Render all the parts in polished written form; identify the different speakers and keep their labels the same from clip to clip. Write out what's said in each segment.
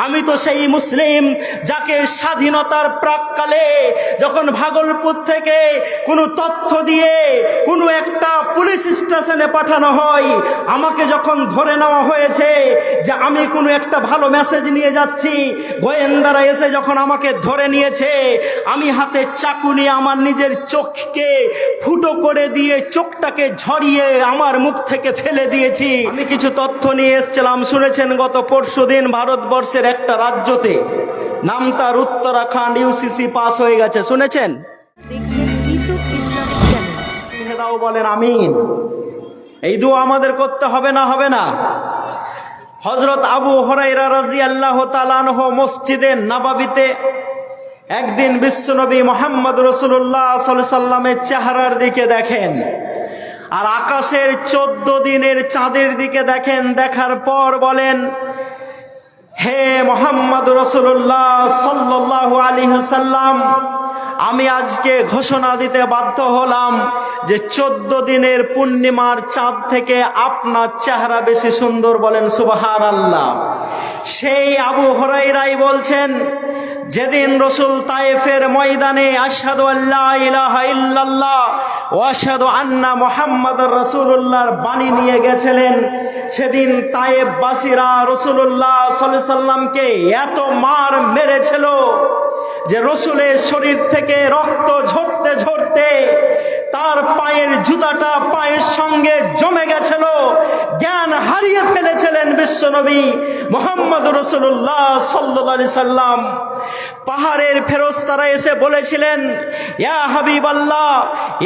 Speaker 1: আমি তো সেই মুসলিম যাকে স্বাধীনতার প্রাককালে যখন ভাগলপুর থেকে কোনো তথ্য দিয়ে কোনো একটা পুলিশ স্টেশনে পাঠানো হয়, আমাকে যখন ধরে নেওয়া হয়েছে যে আমি কোনো একটা ভালো মেসেজ নিয়ে যাচ্ছি, গোয়েন্দারা এসে যখন আমাকে ধরে নিয়েছে, আমি হাতে চাকু নিয়ে আমার নিজের চোখকে ফুটো করে দিয়ে চোখটাকে ঝরিয়ে আমার মুখ থেকে ফেলে দিয়েছি। আমি কিছু তথ্য নিয়ে এসেছিলাম, শুনেছেন গত পরশুদিন ভারতবর্ষের একটা রাজ্যতে নাম তার উত্তরাখণ্ড ইউসিসি পাস হয়ে গেছে, শুনেছেন?
Speaker 2: দেখছেন ইউসুফ ইসলামিক চ্যানেল।
Speaker 1: দাও বলেন আমিন। এই দোয়া আমাদের করতে হবে না? হবে না? হযরত আবু হুরায়রা রাদিয়াল্লাহু তাআলা আনহু মসজিদে নববীতে একদিন বিশ্বনবী মুহাম্মদ রাসূলুল্লাহ সাল্লাল্লাহু আলাইহি সাল্লামের চেহারার দিকে দেখেন, আর আকাশের 14 দিনের চাঁদের দিকে দেখেন। দেখার পর বলেন, হে মুহাম্মদ রাসূলুল্লাহ সাল্লাল্লাহু আলাইহি সাল্লাম, আমি আজকে ঘোষণা দিতে বাধ্য হলাম যে 14 দিনের পূর্ণিমার চাঁদ থেকে আপনার চেহারা বেশি সুন্দর। বলেন সুবহানাল্লাহ। সেই আবু হুরায়রাই বলছেন, যেদিন রসুল তায়েফের ময়দানে আশহাদু আল্লা ইলাহা ইল্লাল্লাহ ওয়া আশহাদু আন্না মুহাম্মাদুর রাসূলুল্লাহর বাণী নিয়ে গেছিলেন, সেদিন তায়েফবাসীরা রাসূলুল্লাহ সাল্লাল্লাহু আলাইহি সাল্লামকে এত মার মেরেছিল যে রসুলের শরীর থেকে রক্ত ঝরতে ঝরতে তার পায়ের জুতাটা পায়ের সঙ্গে জমে গেছিল, জ্ঞান হারিয়ে ফেলেছিলেন বিশ্বনবী মুহাম্মদ রাসূলুল্লাহ সাল্লাল্লাহু আলাইহি সাল্লাম। পাহাড়ের ফেরেশতারা এসে বলেছিলেন, ইয়া হাবিবাল্লাহ,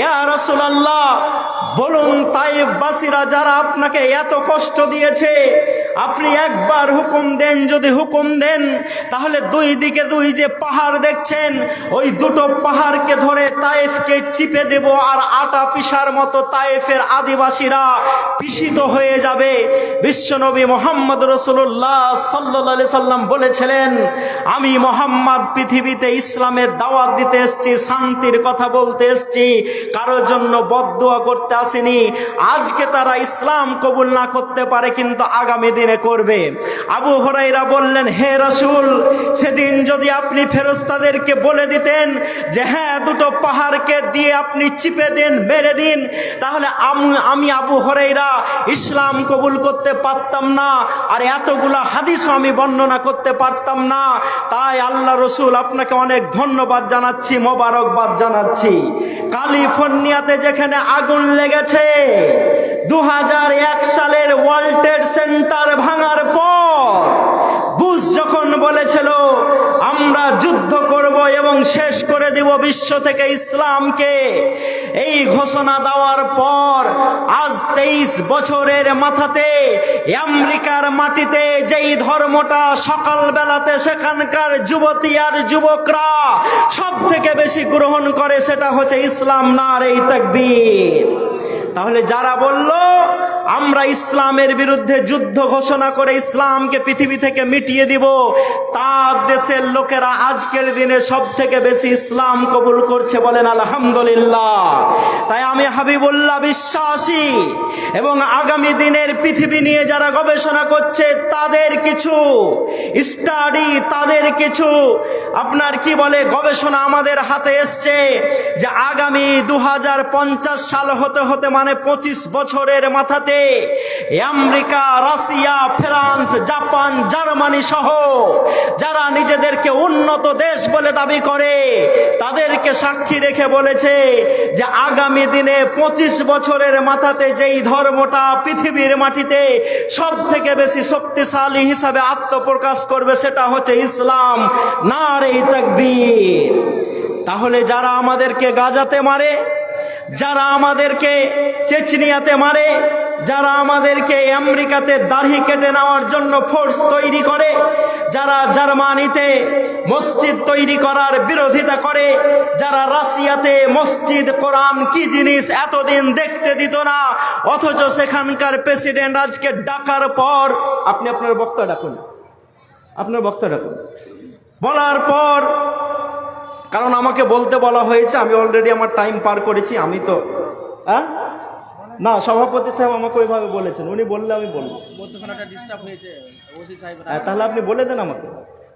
Speaker 1: ইয়া রাসূলুল্লাহ, বলুন তায়েফবাসীরা যারা আপনাকে এত কষ্ট দিয়েছে, আপনি একবার হুকুম দেন। যদি হুকুম দেন তাহলে দুই দিকে দুই যে পাহাড় দেখছেন, ওই দুটো পাহাড়কে ধরে তায়েফকে চিপে দেব, আর আটা পিসার মতো তায়েফের আদিবাসীরা পিষিত হয়ে যাবে। বিশ্বনবী মুহাম্মদ রাসূলুল্লাহ সাল্লাল্লাহু আলাইহি সাল্লাম বলেছিলেন, আমি মুহাম্মদ পৃথিবীতে ইসলামের দাওয়াত দিতে এসেছি, শান্তির কথা বলতে এসেছি, কারোর জন্য বদদুয়া করতে আসিনি। আজকে তারা ইসলাম কবুল না করতে পারে, কিন্তু আগামী দিনে করবে। আবু হুরায়রা বললেন, হে রাসূল, সেদিন যদি আপনি ফেরেশতাদেরকে বলে দিতেন যে হ্যাঁ দুটো পাহাড়কে দিয়ে আপনি চিপে দেন, মেরে দিন, তাহলে আমি আবু হুরায়রা ইসলাম কবুল করতে পারতাম না, আর এতগুলা হাদিসও আমি বর্ণনা করতে পারতাম না। তাই আল্লাহ রসুল আপনাকে অনেক ধন্যবাদ জানাচ্ছি, মোবারকবাদ জানাচ্ছি। ক্যালিফোর্নিয়াতে যেখানে আগুন লেগেছে 2001 সালের ওয়ার্ল্ড ট্রেড সেন্টার ভাঙার পর বুশ যখন বলেছিল আমরা যুদ্ধ করব এবং শেষ করে দিব বিশ্ব থেকে ইসলামকে, এই ঘোষণা দেওয়ার পর আজ 23 বছরের মাথাতে আমেরিকার মাটিতে যেই ধর্মটা সকালবেলাতে সেখানকার যুবতী আর যুবকরা সব থেকে বেশি গ্রহণ করে, সেটা হচ্ছে ইসলাম। নারে তাকবীর। তাহলে যারা বলল আমরা ইসলামের বিরুদ্ধে যুদ্ধ ঘোষণা করে ইসলামকে পৃথিবী থেকে মিটিয়ে দিব, তার দেশের লোকেরা আজকের দিনে সব থেকে বেশি ইসলাম কবুল করছে। বলেন আলহামদুলিল্লাহ। তাই আমি হাবিবুল্লাহ বিশ্বাসী এবং আগামী দিনের পৃথিবী নিয়ে যারা গবেষণা করছে তাদের কিছু স্টাডি, তাদের কিছু আপনার কি বলে গবেষণা আমাদের হাতে এসছে যে আগামী 2050 সাল হতে হতে মানে 25 বছরের মাথাতে America, Russia, France, Japan, Germany সহ যারা নিজেদেরকে উন্নত দেশ বলে দাবি করে তাদেরকে সাক্ষী রেখে বলেছে যে আগামী দিনে 25 বছরের মাথাতে যেই ধর্মটা পৃথিবীর মাটিতে সব থেকে বেশি শক্তিশালী হিসাবে আত্মপ্রকাশ করবে সেটা হচ্ছে ইসলাম। নারে তাকবীর। তাহলে যারা আমাদেরকে গাজাতে মারে, যারা আমাদেরকে চেচনিয়াতে মারে, যারা আমাদেরকে আমেরিকাতে দাড়ি কেটে নেওয়ার জন্য ফোর্স তৈরি করে, যারা জার্মানিতে মসজিদ তৈরি করার বিরোধিতা করে, যারা রাশিয়াতে মসজিদ কোরআন কি জিনিস এতদিন দেখতে দিত না, অথচ সেখানকার প্রেসিডেন্ট আজকে ডাকার পর, আপনি আপনার বক্তা ডাকুন, আপনার বক্তা ডাকুন, বলার পর, কারণ আমাকে বলতে বলা হয়েছে, আমি অলরেডি আমার টাইম পার করেছি, আমি তো না, সভাপতি সাহেব আমাকে ওইভাবে বলেছেন, উনি বললে আমি বলবো।
Speaker 3: মধ্যখানে একটা ডিস্টার্ব হয়েছে ওসি সাহেব।
Speaker 1: তাহলে আপনি বলে দেন আমাকে।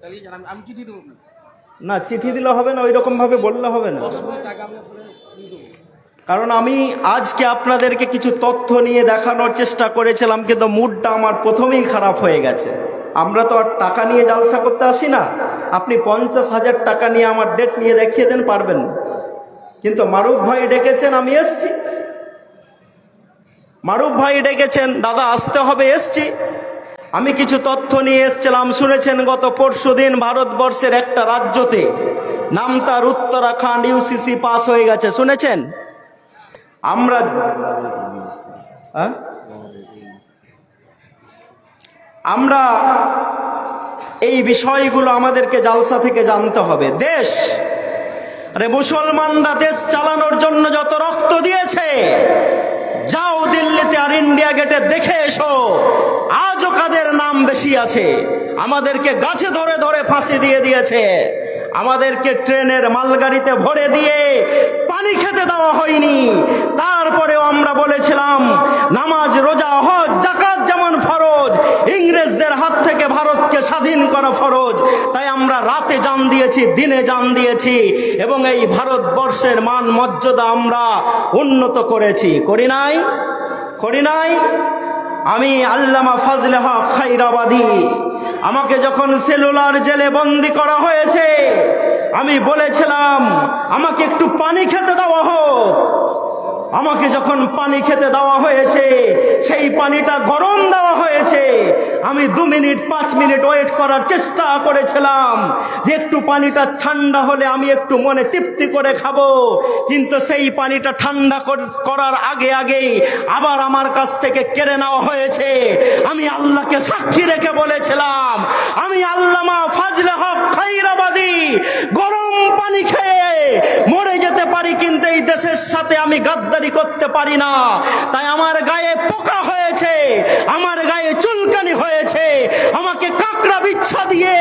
Speaker 3: তাহলে আমি চিঠি দেবো আপনাকে।
Speaker 1: না, চিঠি দিলে হবে না, ওই রকম ভাবে বললে হবে না।
Speaker 3: 10 মিনিট আগে আমি আপনাকে দিয়ে দেবো।
Speaker 1: কারণ আমি আজকে আপনাদেরকে কিছু তথ্য নিয়ে দেখানোর চেষ্টা করেছিলাম, কিন্তু মুডটা আমার প্রথমেই খারাপ হয়ে গেছে। আমরা তো আর টাকা নিয়ে জালসা করতে আসি না। আপনি 50,000 টাকা নিয়ে আমার ডেট নিয়ে দেখিয়ে দেন, পারবেন না। কিন্তু মারুফ ভাই ডেকেছেন, আমি এসছি। মারুফ ভাই ডেকেছেন, দাদা আসতে হবে, এসছি। আমি কিছু তথ্য নিয়ে এসছিলাম। শুনেছেন গত পরশুদিন ভারতবর্ষের একটা রাজ্যতে, নাম তার উত্তরাখণ্ড, ইউসিসি পাস হয়ে গেছে, শুনেছেন? আমরা এই বিষয়গুলো আমাদেরকে জালসা থেকে জানতে হবে। দেশ, আরে মুসলমানরা দেশ চালানোর জন্য যত রক্ত দিয়েছে, যাও দিল্লিতে আর ইন্ডিয়া গেটে দেখে এসো, আজও কাদের নাম বেশি আছে। আমাদেরকে গাছে ধরে ধরে ফাঁসি দিয়ে দিয়েছে, আমাদেরকে ট্রেনের মালগাড়িতে ভরে দিয়ে পানি খেতে দেওয়া হয়নি। তারপরেও আমরা বলেছিলাম নামাজ, রোজা, হজ, যাকাত যেমন ফরজ, ইংরেজদের হাত থেকে ভারতকে স্বাধীন করা ফরজ। তাই আমরা রাতে জান দিয়েছি, দিনে জান দিয়েছি, এবং এই ভারতবর্ষের মান মর্যাদা আমরা উন্নত করেছি। করি নাই? করি নাই? আমি আল্লামা ফজলে হক খায়রাবাদী, আমাকে যখন সেলুলার জেলে বন্দি করা হয়েছে, আমি বলেছিলাম আমাকে একটু পানি খেতে দেওয়া হোক। আমাকে যখন পানি খেতে দেওয়া হয়েছে, সেই পানিটা গরম দেওয়া হয়েছে। আমি 2 মিনিট 5 মিনিট ওয়েট করার চেষ্টা করেছিলাম যে একটু পানিটা ঠান্ডা হলে আমি একটু মনে তৃপ্তি করে খাবো, কিন্তু সেই পানিটা ঠান্ডা করার আগে আগেই আবার আমার কাছ থেকে কেড়ে নেওয়া হয়েছে। আমি আল্লাহকে সাক্ষী রেখে বলেছিলাম, আমি আল্লামা ফজলে হক খায়রাবাদী গরম পানি খেয়ে মরে যেতে পারি, কিন্তু এই দেশের সাথে আমি গাদ্দারি করতে পারি না। তাই আমার গায়ে পোকা হয়েছে, আমার গায়ে চুলকানি হয়েছে, আমাকে কাকড়া বিচ্ছা দিয়ে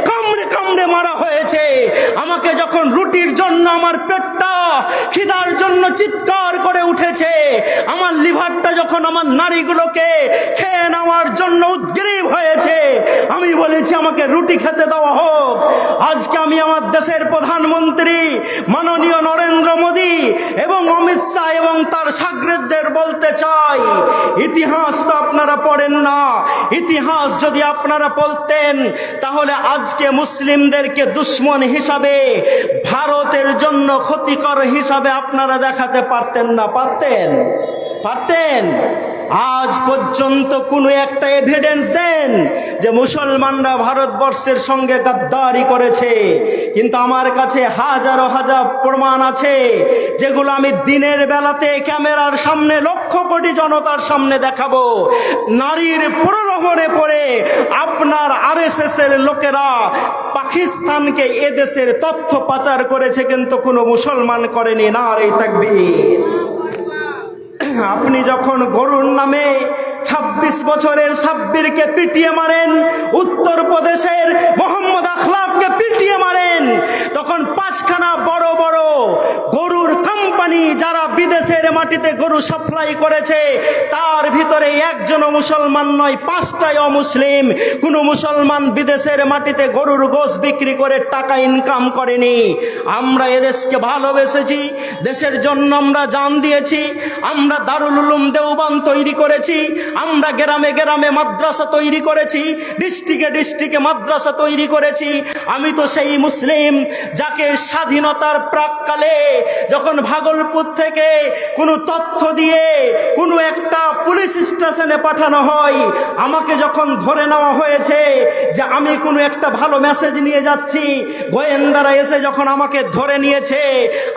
Speaker 1: কামড়ে কামড়ে মারা হয়েছে। আমাকে যখন রুটির জন্য আমার পেটটা খিদার জন্য চিৎকার করে উঠেছে, আমার লিভারটা যখন আমার নাড়িগুলোকে খেয়ে নেওয়ার জন্য উদ্গ্রীব হয়েছে, আমি বলেছি আমাকে রুটি খেতে দেওয়া হোক। আজকে আমি আমার দেশের প্রধানমন্ত্রী মাননীয় নরেন্দ্র মোদী এবং অমিত শাহ এবং তার শাগরেদদের বলতে চাই, ইতিহাস তো আপনারা পড়েন না। ইতিহাস যদি আপনারা পড়তেন, তাহলে আজকে মুসলিমদেরকে দুশ্মন হিসাবে, ভারতের জন্য ক্ষতিকর হিসাবে আপনারা দেখাতে পারতেন না? পারতেন? পারতেন? আজ পর্যন্ত কোনো একটা এভিডেন্স দেন যে মুসলমানরা ভারতবর্ষের সঙ্গে গাদ্দারি করেছে? কিন্তু আমার কাছে হাজারো হাজার প্রমাণ আছে, যেগুলো আমি দিনের বেলাতে ক্যামেরার সামনে লক্ষ কোটি জনতার সামনে দেখাবো। নারীর প্রলোভনে পড়ে আপনার আরএসএস এর লোকেরা পাকিস্তানকে এদেশের তথ্য পাচার করেছে, কিন্তু কোনো মুসলমান করেনি। নারে তাকবীর। আপনি যখন গরুর নামে 26 বছরের সাব্বিরকে পিটিয়ে মারেন, উত্তরপ্রদেশের মোহাম্মদ আখলাককে পিটিয়ে মারেন, তখন 5খানা বড় বড় গরুর কোম্পানি যারা বিদেশের মাটিতে গরু সাপ্লাই করেছে, তার ভিতরে একজনও মুসলমান নয়, 5টাই অমুসলিম। কোনো মুসলমান বিদেশের মাটিতে গরুর গোশত বিক্রি করে টাকা ইনকাম করেনি। আমরা এদেশকে ভালোবেসেছি, দেশের জন্য আমরা জান দিয়েছি। আমরা দারুল উলুম দেওবান তৈরি করেছি, আমরা গ্রামে গ্রামে মাদ্রাসা তৈরি করেছি, ডিস্ট্রিক্টে ডিস্ট্রিক্টে মাদ্রাসা তৈরি করেছি। আমি তো সেই মুসলিম যাকে স্বাধীনতার প্রাককালে যখন ভাগলপুর থেকে কোনো তথ্য দিয়ে কোনো একটা পুলিশ স্টেশনে পাঠানো হয়, আমাকে যখন ধরে নেওয়া হয়েছে যে আমি কোনো একটা ভালো মেসেজ নিয়ে যাচ্ছি, গোয়েন্দারা এসে যখন আমাকে ধরে নিয়েছে,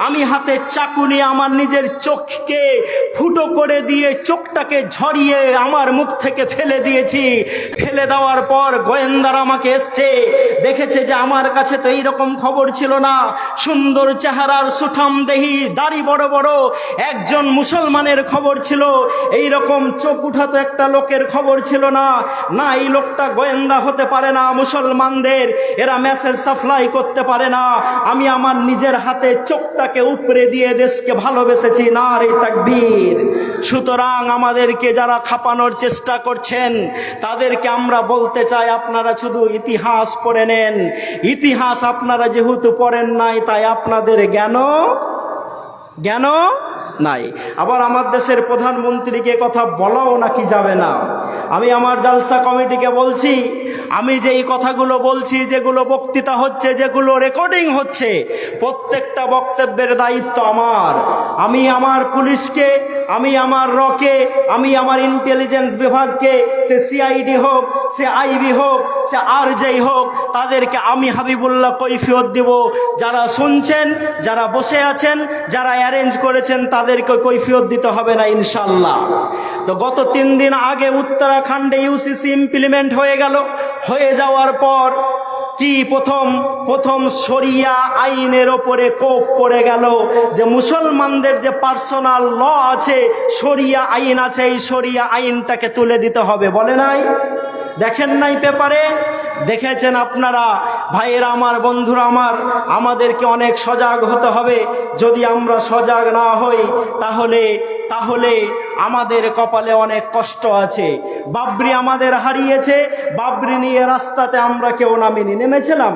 Speaker 1: আমি হাতে চাকু নিয়ে আমার নিজের চোখকে ফুটো করে দিয়ে চোখটাকে ঝরিয়ে আমার মুখ থেকে ফেলে দিয়েছি। ফেলে দেওয়ার পর গোয়েন্দারা আমাকে এসছে, দেখেছে যে আমার কাছে তো এইরকম খবর ছিল না, সুন্দর চেহারার সুঠাম দেহি, দাড়ি বড় বড়, একজন মুসলমানের খবর ছিল, এই রকম চোখ উঠাতো একটা লোকের খবর ছিল না। না, এই লোকটা গোয়েন্দা হতে পারে না মুসলমানদের, এরা মেসেজ সাপ্লাই করতে পারে না। আমি আমার নিজের হাতে চোখটাকে উপরে দিয়ে দেশকে ভালোবেসেছি। নারে তাকবীর। সুতরাং আমাদেরকে যারা খাপানোর চেষ্টা করছেন তাদেরকে আমরা বলতে চাই, আপনারা শুধু ইতিহাস পড়ে নেন। ইতিহাস আপনারা যেহেতু পড়েন নাই, তাই আপনাদের জ্ঞান নাই। আবার আমার দেশের প্রধানমন্ত্রীকে কথা বলাও নাকি যাবে না। আমি আমার জালসা কমিটিকে বলছি, আমি যেই কথাগুলো বলছি, যেগুলো বক্তৃতা হচ্ছে, যেগুলো রেকর্ডিং হচ্ছে, প্রত্যেকটা বক্তব্যের দায়িত্ব আমার। আমি আমার পুলিশকে, আমি আমার রকে, আমি আমার ইন্টেলিজেন্স বিভাগকে, সে সিআইডি হোক, সে আইবি হোক, সে আরজেই হোক, তাদেরকে আমি হাবিবুল্লাহ কৈফিয়ত দিব। যারা শুনছেন, যারা বসে আছেন, যারা অ্যারেঞ্জ করেছেন, তাদেরকে কৈফিয়ত দিতে হবে না ইনশাল্লাহ। তো গত 3 দিন আগে উত্তরাখণ্ডে ইউসিসি ইমপ্লিমেন্ট হয়ে গেল। হয়ে যাওয়ার পর কি প্রথম শরিয়া আইনের ওপরে কোপ পড়ে গেল, যে মুসলমানদের যে পার্সোনাল ল আছে, শরিয়া আইন আছে, এই শরিয়া আইনটাকে তুলে দিতে হবে। বলে নাই? দেখেন নাই পেপারে? দেখেছেন আপনারা। ভাইয়েরা আমার, বন্ধুরা আমার, আমাদেরকে অনেক সজাগ হতে হবে। যদি আমরা সজাগ না হই তাহলে আমাদের কপালে অনেক কষ্ট আছে। বাবরি আমাদের হারিয়েছে, বাবরি নিয়ে রাস্তাতে আমরা কেউ নামিনি। নেমেছিলাম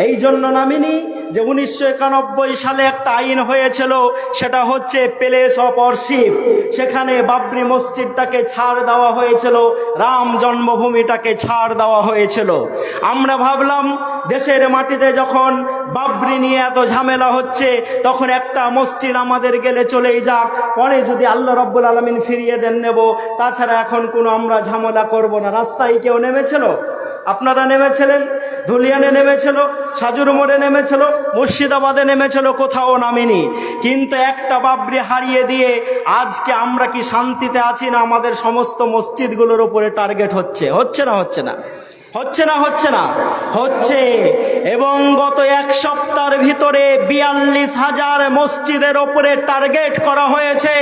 Speaker 1: এই জন্য নামিনি যে 1991 সালে একটা আইন হয়েছিল, সেটা হচ্ছে প্লেস অফ ওয়ারশিপ। সেখানে বাবরি মসজিদটাকে ছাড় দেওয়া হয়েছিল, রাম জন্মভূমিটাকে ছাড় দেওয়া হয়েছিল। আমরা ভাবলাম দেশের মাটিতে যখন বাবরি নিয়ে এত ঝামেলা হচ্ছে, তখন একটা মসজিদ আমাদের গেলে চলেই যাক, পরে যদি আল্লাহ রাব্বুল আলামিন ফিরিয়ে দেন নেব, তাছাড়া এখন কোনো আমরা ঝামেলা করব না। রাস্তায় কেউ নেমেছিল? আপনারা নেমেছিলেন? ধুলিয়ানে নেমেছিল, সাজুর মোড়ে নেমেছিল, মুর্শিদাবাদে নেমেছিল, কোথাও নামিনি। কিন্তু একটা বাবরি হারিয়ে দিয়ে আজকে আমরা কি শান্তিতে আছি না? আমাদের সমস্ত মসজিদগুলোর উপরে টার্গেট হচ্ছে না হচ্ছে। এবং গত 1 সপ্তাহের ভিতরে 42,000 মসজিদের ওপরে টার্গেট করা হয়েছে।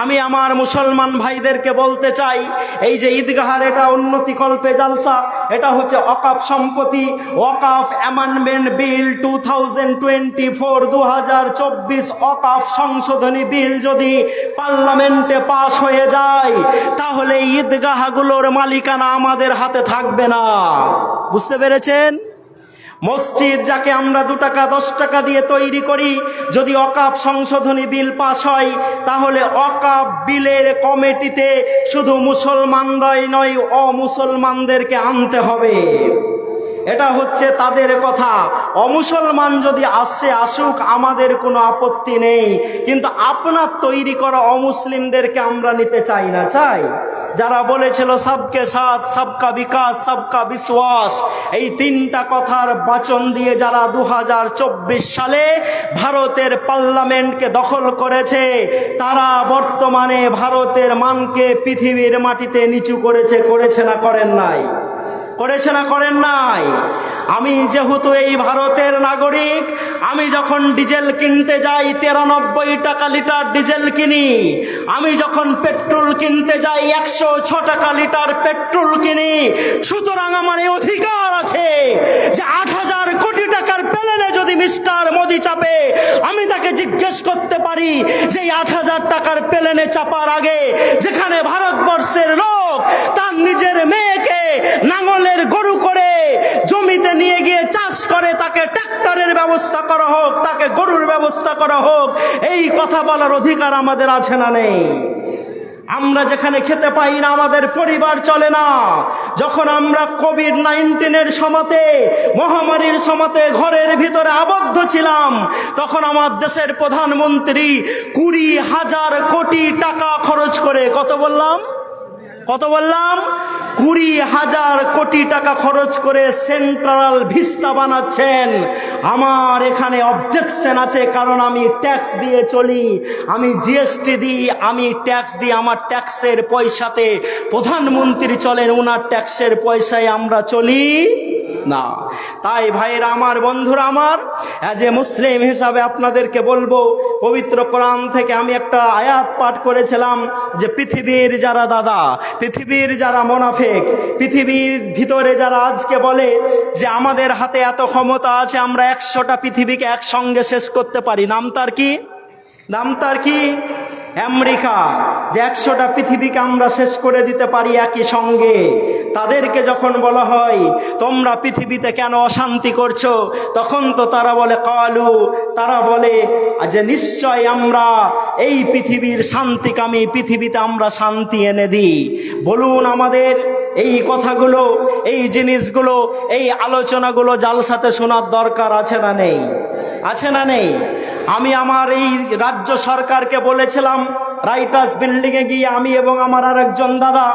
Speaker 1: আমি আমার মুসলমান ভাইদেরকে বলতে চাই, এই যে ঈদগাহের এটা উন্নতিকল্পে জালসা, এটা হচ্ছে ওয়াকফ সম্পত্তি, ওয়াকফ অ্যামেন্ডমেন্ট বিল 2024 ওয়াকফ সংশোধনী বিল যদি পার্লামেন্টে পাশ হয়ে যায়, তাহলে ঈদগাহগুলোর মালিকানা আমাদের হাতে থাকবে না। বুঝতে পেরেছেন? মসজিদ যাকে আমরা 2 টাকা 10 টাকা দিয়ে তৈরি করি, যদি ওয়াকফ সংশোধনী বিল পাস হয়, তাহলে ওয়াকফ বিলের কমিটিতে শুধু মুসলমানরাই নয়, অমুসলমানদেরকে আনতে হবে। এটা হচ্ছে তাদের কথা। অমুসলমান যদি আসুক, আমাদের কোনো আপত্তি নেই, কিন্তু আপনার তৈরি করা অমুসলিমদেরকে আমরা নিতে চাই না। চাই যারা বলেছিল সবকে সাথ, সবকা বিকাশ, সবকা বিশ্বাস, এই 3টা কথার বাচন দিয়ে যারা 2024 সালে ভারতের পার্লামেন্টকে দখল করেছে, তারা বর্তমানে ভারতের মানকে পৃথিবীর মাটিতে নিচু করেছে না করেন নাই? আমি যেহেতু এই ভারতের নাগরিক, আমি যখন ডিজেল কিনতে যাই 93 টাকা লিটার ডিজেল কিনি। আমি যখন পেট্রোল কিনতে যাই 106 টাকা লিটার পেট্রোল কিনি। সুতরাং আমার এই অধিকার আছে যে 8,000 কোটি টাকার প্লেনে যদি মিস্টার মোদি চাপে, আমি তাকে জিজ্ঞেস করতে পারি যে 8,000 টাকার প্লেনে চাপার আগে যেখানে ভারতবর্ষের লোক তার নিজের মেয়েকে নাঙলের গরু করে জমিতে নিয়ে গিয়ে চাষ করে, তাকে ট্রাক্টরের ব্যবস্থা করা হোক, তাকে গরুর ব্যবস্থা করা হোক, এই কথা বলার অধিকার আমাদের আছে না নেই? আমরা যেখানে খেতে পাই না, আমাদের পরিবার চলে না। যখন আমরা কোভিড-19 সময়তে, মহামারীর সময়তে ঘরের ভিতরে আবদ্ধ ছিলাম, তখন আমার দেশের প্রধানমন্ত্রী 20,000 কোটি টাকা খরচ করে, কত বললাম 20,000 কোটি টাকা খরচ করে সেন্ট্রাল ভিস্তা বানাচ্ছেন। আমার এখানে অবজেকশন আছে, কারণ আমি ট্যাক্স দিয়ে চলি, আমি জিএসটি দিই, আমি ট্যাক্স দিই। আমার ট্যাক্সের পয়সাতে প্রধানমন্ত্রী চলেন, ওনার ট্যাক্সের পয়সায় আমরা চলি না। তাই ভাইরা আমার, বন্ধুরা আমার, অ্যাজ এ মুসলিম হিসাবে আপনাদেরকে বলবো, পবিত্র কোরআন থেকে আমি একটা আয়াত পাঠ করেছিলাম যে পৃথিবীর যারা দাদা, পৃথিবীর যারা মোনাফেক, পৃথিবীর ভিতরে যারা আজকে বলে যে আমাদের হাতে এত ক্ষমতা আছে, আমরা 100টা পৃথিবীকে একসঙ্গে শেষ করতে পারি, নাম তার কি? নাম তার কি? আমেরিকা। যে 100টা পৃথিবীকে আমরা শেষ করে দিতে পারি একই সঙ্গে। তাদেরকে যখন বলা হয় তোমরা পৃথিবীতে কেন অশান্তি করছো, তখন তো তারা বলে কালু, তারা বলে যে নিশ্চয় আমরা এই পৃথিবীর শান্তিকামী, পৃথিবীতে আমরা শান্তি এনে দিই। বলুন, আমাদের এই কথাগুলো, এই জিনিসগুলো, এই আলোচনাগুলো জালসাতে শোনার দরকার আছে না নেই? আছে না নেই? আমি আমার এই রাজ্য সরকারকে বলেছিলাম, রাইটার্স বিল্ডিংয়ে গিয়ে আমি এবং আমার আরেকজন দাদা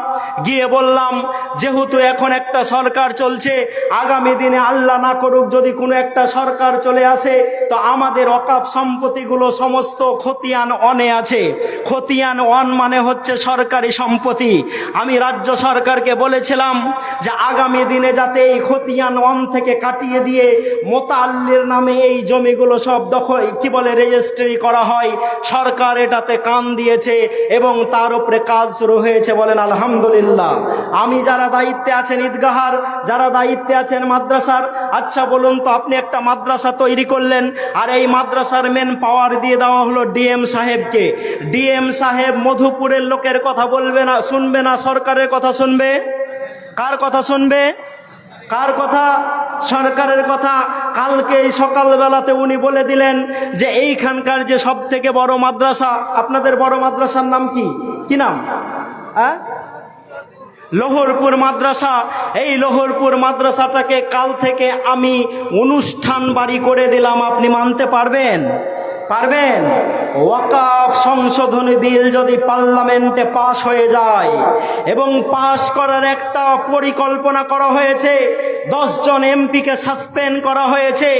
Speaker 1: গিয়ে বললাম, যেহেতু এখন একটা সরকার চলছে, আগামী দিনে আল্লাহ না করুক যদি কোনো একটা সরকার চলে আসে, তো আমাদের ওয়াকফ সম্পত্তিগুলো সমস্ত খতিয়ান অনে আছে। খতিয়ান অন মানে হচ্ছে সরকারি সম্পত্তি। আমি রাজ্য সরকারকে বলেছিলাম যে আগামী দিনে যাতে এই খতিয়ান অন থেকে কাটিয়ে দিয়ে মোতাল্লির নামে এই জমিগুলো সব দখল, কি বলে, রেজিস্ট্রি করা হয়। সরকার এটাতে কান দিয়েছে এবং তার উপরে কাজ শুরু হয়েছে, বলেন আলহামদুলিল্লাহ। আমি যারা দায়িত্বে আছেন ঈদগাহার, যারা দায়িত্বে আছেন মাদ্রাসার, আচ্ছা বলুন তো, আপনি একটা মাদ্রাসা তৈরি করলেন, আর এই মাদ্রাসার মেন পাওয়ার দিয়ে দেওয়া হলো ডিএম সাহেবকে। ডিএম সাহেব মধুপুরের লোকের কথা বলবে না, শুনবে না, সরকারের কথা শুনবে। কার কথা শুনবে? কার কথা? সরকারের কথা। কালকে সকালবেলাতে উনি বলে দিলেন যে এইখানকার যে সব থেকে বড় মাদ্রাসা, আপনাদের বড় মাদ্রাসার নাম কি? কি নাম? লোহরপুর মাদ্রাসা। এই লোহরপুর মাদ্রাসাটাকে কাল থেকে আমি অনুষ্ঠান বাড়ি করে দিলাম। আপনি মানতে পারবেন? পারবেন? ওয়াকফ সংশোধনী বিল যদি পার্লামেন্টে পাশ হয়ে যায়, এবং পাশ করার একটা পরিকল্পনা করা হয়েছে, 10 জন এমপিকে সাসপেন্ড করা হয়েছে,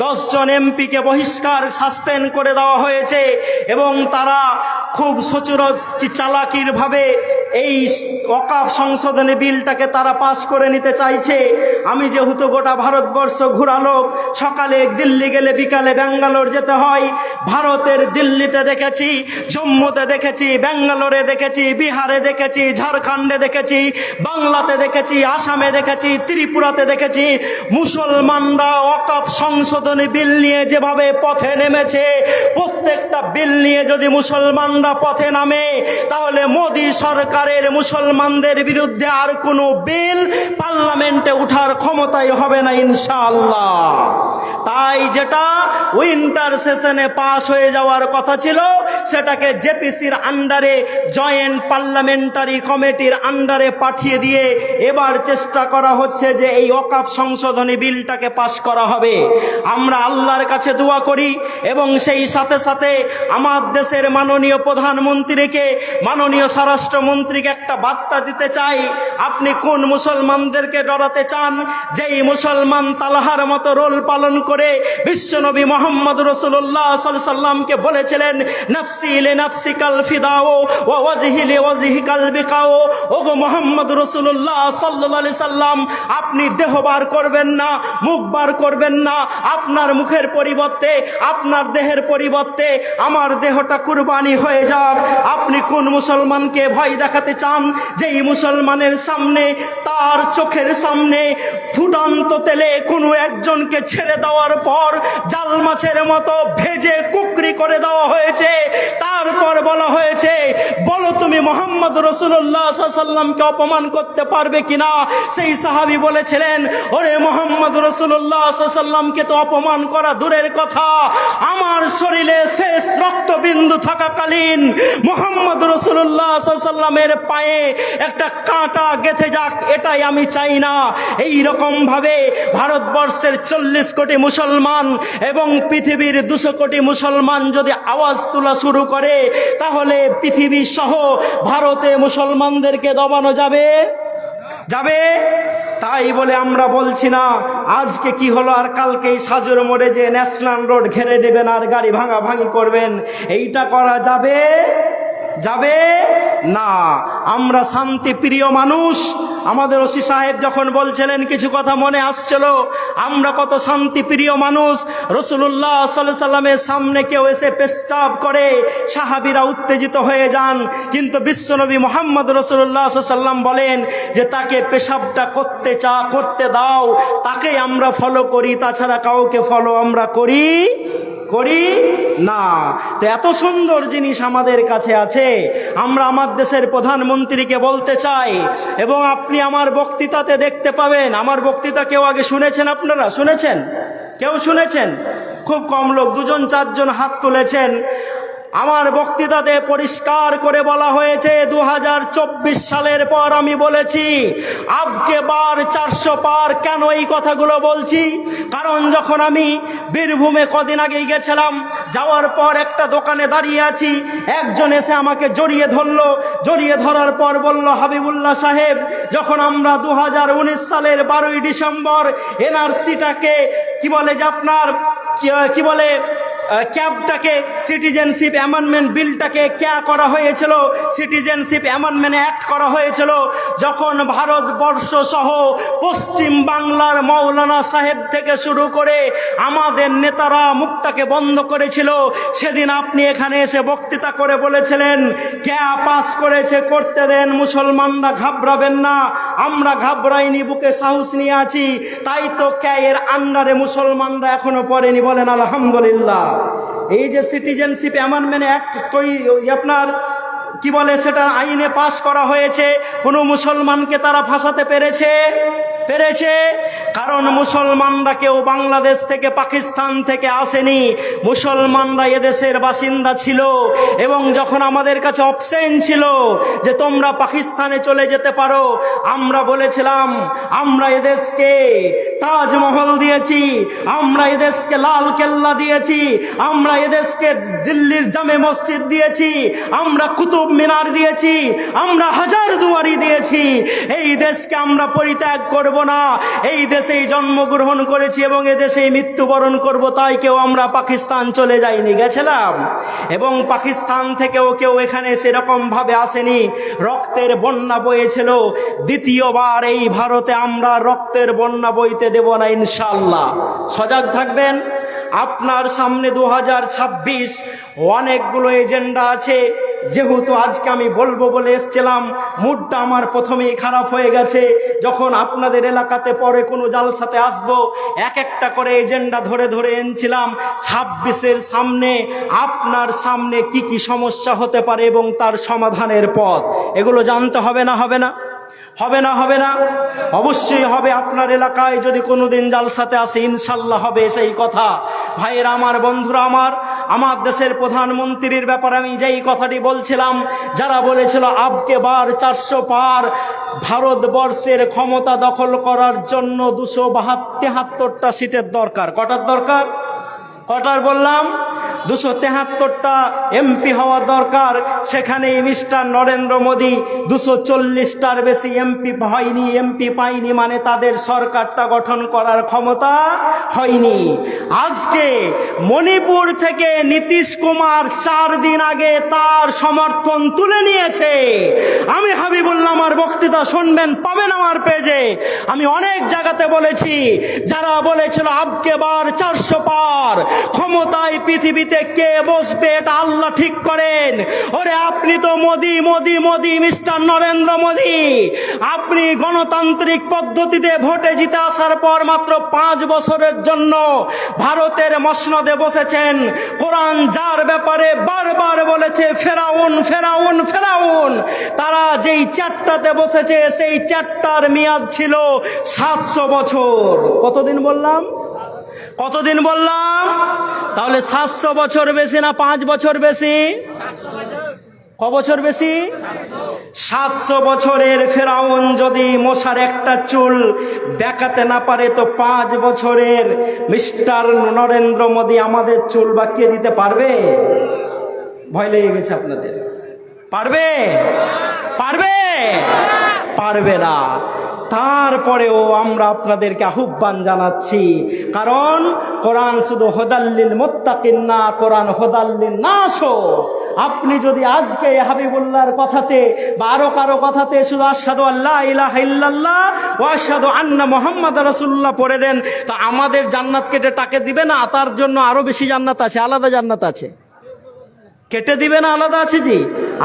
Speaker 1: 10 জন এমপিকে বহিষ্কার সাসপেন্ড করে দেওয়া হয়েছে, এবং তারা খুব চালাকির ভাবে এই ওয়াকফ সংশোধনী বিলটাকে তারা পাশ করে নিতে চাইছে। আমি যেহেতু গোটা ভারতবর্ষ ঘোরা লোক, সকালে দিল্লি গেলে বিকালে ব্যাঙ্গালোর যেতে হয়। ভারতের দিল্লিতে দেখেছি, জম্মুতে দেখেছি, ব্যাঙ্গালোরে দেখেছি, বিহারে দেখেছি, ঝাড়খণ্ডে দেখেছি, বাংলাতে দেখেছি, আসামে দেখেছি, ত্রিপুরাতে দেখেছি। মুসলমানরা ওয়াকফ সংশোধনী বিল নিয়ে যেভাবে পথে নেমেছে, প্রত্যেকটা বিল নিয়ে যদি মুসলমানরা পথে নামে, তাহলে মোদি সরকারের মুসলমানদের বিরুদ্ধে আর কোনো বিল পার্লামেন্টে উঠার ক্ষমতাই হবে না ইনশাআল্লাহ। তাই যেটা উইন্টার সেশনে পাস হয়ে যাওয়ার কথা ছিল, সেটাকে জেপিসির আন্ডারে, জয়েন্ট পার্লামেন্টারি কমিটির আন্ডারে পাঠিয়ে দিয়ে এবার চেষ্টা করা হচ্ছে যে এই ওয়াকফ সংশোধনী বিলটাকে পাস করা হবে। আমরা আল্লাহর কাছে দোয়া করি এবং সেই সাথে সাথে আমার দেশের মাননীয় প্রধানমন্ত্রীকে, মাননীয় স্বরাষ্ট্রমন্ত্রীকে একটা বার্তা দিতে চাই। আপনি কোন মুসলমানদেরকে ডরাতে চান? যেই মুসলমান তালহার মতো রোল পালন করে বিশ্বনবী মোহাম্মদ রাসূলুল্লাহ সাল্লাল্লাহু আলাইহি সাল্লামকে বলেছিলেন, নাফসি লি নাফসিকাল ফিদাও ওয়া ওয়াজহি লি ওয়াজহিকাল বিকাও। ওগো মোহাম্মদ রাসূলুল্লাহ সাল্লাল্লাহু আলাইহি সাল্লাম, আপনি দেহ বার করবেন না, মুখ বার করবেন না, আপনার মুখের পরিবর্তে, আপনার দেহের পরিবর্তে আমার দেহটা কুরবানি হয়ে যাক। আপনি কোন মুসলমানকে ভয় দেখাতে চান? যেই মুসলমানের সামনে, তার চোখের সামনে ফুটন্ত তেলে কোনো একজনকে ছেড়ে দেওয়ার পর জাল মাছের মতো ভেজে কুকরি করে দেওয়া হয়েছে, তারপর বলা হয়েছে বলো তুমি মোহাম্মদ রাসূলুল্লাহ সাল্লাল্লাহু আলাইহি সাল্লামকে অপমান করতে পারবে কিনা? সেই সাহাবী বলেছিলেন, ওরে মোহাম্মদ রাসূলুল্লাহ সাল্লাল্লাহু আলাইহি সাল্লামকে তো অপমান করা দূরের কথা, আমার শরীরে শেষ রক্তবিন্দু থাকাকালীন মোহাম্মদ রাসূলুল্লাহ সাল্লাল্লাহু আলাইহি সাল্লামের পায়ে একটা কাঁটা গেঁথে যাক, এটাই আমি চাই না। এই রকম ভাবে ভারতবর্ষের 40 কোটি মুসলমান এবং পৃথিবীর 200 কোটি মুসলমান যদি আওয়াজ তোলা শুরু করে, তাহলে পৃথিবী সহ ভারতে মুসলমানদেরকে দমানো যাবে? যাবে? তাই বলে আমরা বলছি না আজকে কি হলো আর কালকেই সাজুর মোড়ে যে ন্যাশনাল রোড ঘেরে দেবেন আর গাড়ি ভাঙাভাঙি করবেন, এইটা করা যাবে? যাবে না। আমরা শান্তি প্রিয় মানুষ, আমাদের ওসি সাহেব যখন বলছিলেন কিছু কথা মনে আসছিল, আমরা কত শান্তিপ্রিয় মানুষ, রাসূলুল্লাহ সাল্লাল্লাহু আলাইহি সাল্লামের সামনে কেউ এসে পেশাব করে সাহাবীরা উত্তেজিত হয়ে যান, কিন্তু বিশ্বনবী মুহাম্মদ রাসূলুল্লাহ সাল্লাল্লাহু আলাইহি সাল্লাম বলেন যে তাকে পেশাবটা করতে দাও, তাকেই আমরা ফলো করি, তাছাড়া কাউকে ফলো আমরা করি না। তো এত সুন্দর জিনিস আমাদের কাছে আছে। আমরা আমার দেশের প্রধানমন্ত্রীকে বলতে চাই, এবং আপনি আমার বক্তৃতাতে দেখতে পাবেন, আমার বক্তৃতা কেউ আগে শুনেছেন? আপনারা শুনেছেন? কেউ শুনেছেন? খুব কম লোক, 2জন 4জন হাত তুলেছেন। আমার বক্তৃতাতে পরিষ্কার করে বলা হয়েছে 2024 সালের পর আমি বলেছি আবকে বার 400 পার। কেন এই কথাগুলো বলছি? কারণ যখন আমি বীরভূমে কদিন আগেই গেছিলাম, যাওয়ার পর একটা দোকানে দাঁড়িয়ে আছি, একজন এসে আমাকে জড়িয়ে ধরলো। জড়িয়ে ধরার পর বলল, হাবিবুল্লাহ সাহেব, যখন আমরা 2019 সালের 12ই ডিসেম্বর এনআরসিটাকে কি বলে যে আপনার কি বলে ক্যাবটাকে সিটিজেনশিপ অ্যামেন্ডমেন্ট বিলটাকে করা হয়েছিল, সিটিজেনশিপ অ্যামেন্ডমেন্ট অ্যাক্ট করা হয়েছিল, যখন ভারতবর্ষ সহ পশ্চিম বাংলার মৌলানা সাহেব থেকে শুরু করে আমাদের নেতারা মুখটাকে বন্ধ করেছিল, সেদিন আপনি এখানে এসে বক্তৃতা করে বলেছিলেন পাস করেছে, করতে দেন, মুসলমানরা ঘাবড়াবেন না। আমরা ঘাবড়াইনি, বুকে সাহস নিয়ে আছি, তাই তো এর আন্ডারে মুসলমানরা এখনো পড়েনি। বলেন আলহামদুলিল্লাহ। এই যে সিটিজেনশিপ অ্যামেন্ডমেন্ট অ্যাক্ট আপনার কি বলে সেটা আইনে পাশ করা হয়েছে, কোনো মুসলমানকে তারা ফাঁসাতে পেরেছে? কারণ মুসলমানরা কেউ বাংলাদেশ থেকে পাকিস্তান থেকে আসেনি, মুসলমানরা এদেশের বাসিন্দা ছিল। এবং যখন আমাদের কাছে অপশন ছিল যে তোমরা পাকিস্তানে চলে যেতে পারো, আমরা বলেছিলাম আমরা এদেশকে তাজমহল দিয়েছি, আমরা এদেশকে লাল কেল্লা দিয়েছি, আমরা এদেশকে দিল্লির জামে মসজিদ দিয়েছি, আমরা কুতুব মিনার দিয়েছি, আমরা হাজার দুয়ারি দিয়েছি। এই দেশকে আমরা পরিত্যাগ করব না, এই দেশেই জন্মগ্রহণ করেছি এবং এদেশেই মৃত্যুবরণ করব, তাই কেউ আমরা পাকিস্তান চলে যাইনি, গেছিলাম। এবং পাকিস্তান থেকেও কেউ এখানে সেরকম ভাবে আসেনি, রক্তের বন্যা বয়েছিল। দ্বিতীয়বার এই ভারতে আমরা রক্তের বন্যা বইতে দেব না ইনশাআল্লাহ। সজাগ থাকবেন। আপনার সামনে 2026 অনেকগুলো এজেন্ডা আছে। যেহেতু আজকে আমি বলবো বলে এসেছিলাম, মুডটা আমার প্রথমেই খারাপ হয়ে গেছে। যখন আপনাদের এলাকাতে পরে কোনো জালসাতে আসবো, এক একটা করে এজেন্ডা ধরে ধরে এনেছিলাম 26-এর সামনে, আপনার সামনে কি কি সমস্যা হতে পারে এবং তার সমাধানের পথ, এগুলো জানতে হবে না? হবে না? অবশ্যই হবে। আপনার এলাকায় যদি কোনোদিন জালসাতে আসে ইনশাল্লাহ হবে সেই কথা। ভাইয়েরা আমার, বন্ধুরা আমার দেশের প্রধানমন্ত্রীর ব্যাপারে আমি যেই কথাটি বলছিলাম, যারা বলেছিল আবকে বার 400 পার, ভারতবর্ষের ক্ষমতা দখল করার জন্য 273টা সিটের দরকার। কটার বললাম? 273টা এমপি হওয়ার দরকার। সেখানে মিস্টার নরেন্দ্র মোদী 240টার বেশি এমপি পায়নি, মানে তাদের সরকারটা গঠন করার ক্ষমতা হয়নি। আজকে মণিপুর থেকে নীতিশ কুমার 4 দিন আগে তার সমর্থন তুলে নিয়েছে। আমি হাবিবুল্লাহ আমার বক্তৃতা শুনবেন, পাবেন আমার পেজে। আমি অনেক জায়গাতে বলেছি, যারা বলেছিল আবকে বার 400 পার, ক্ষমতায় পৃথিবীতে কে বসবে এটা আল্লাহ ঠিক করেন। ওরে আপনি তো মোদি মিস্টার নরেন্দ্র মোদী, আপনি গণতান্ত্রিক পদ্ধতিতে ভোটে জিতে আসার পর মাত্র 5 বছরের জন্য ভারতের মসনদে বসেছেন। কোরআন যার ব্যাপারে বারবার বলেছে ফেরাউন, তারা যেই চারটাতে বসেছে সেই চারটার মেয়াদ ছিল 700 বছর। কতদিন বললাম? তাহলে 700 বছর বেশি না 5 বছর বেশি? ক বছর বেশি? 700 বছরের ফেরাউন যদি মশার একটা চুল দেখাতে না পারে, তো 5 বছরের মিস্টার নরেন্দ্র মোদী আমাদের চুল বাঁকিয়ে দিতে পারবে? ভয় লেগে গেছে আপনাদের? পারবে না। তারপরেও আমরা আপনাদেরকে আহ্বান জানাচ্ছি, কারণ কোরআন শুধু হুদাল্লিল মুত্তাকিন না, কোরআন হুদাল্লিন নাস। আপনি যদি আজকে হাবিবুল্লাহর কথাতে বা আরো কারো কথাতে শুধু আশহাদু আল্লা ইলাহা ইল্লাল্লাহ ওয়া আশহাদু আন্না মুহাম্মাদ রাসূলুল্লাহ পড়ে দেন, তো আমাদের জান্নাত কেটে টাকে দিবে না? তার জন্য আরো বেশি জান্নাত আছে, আলাদা জান্নাত আছে। কেটে দিবে না আলাদা আছে? জি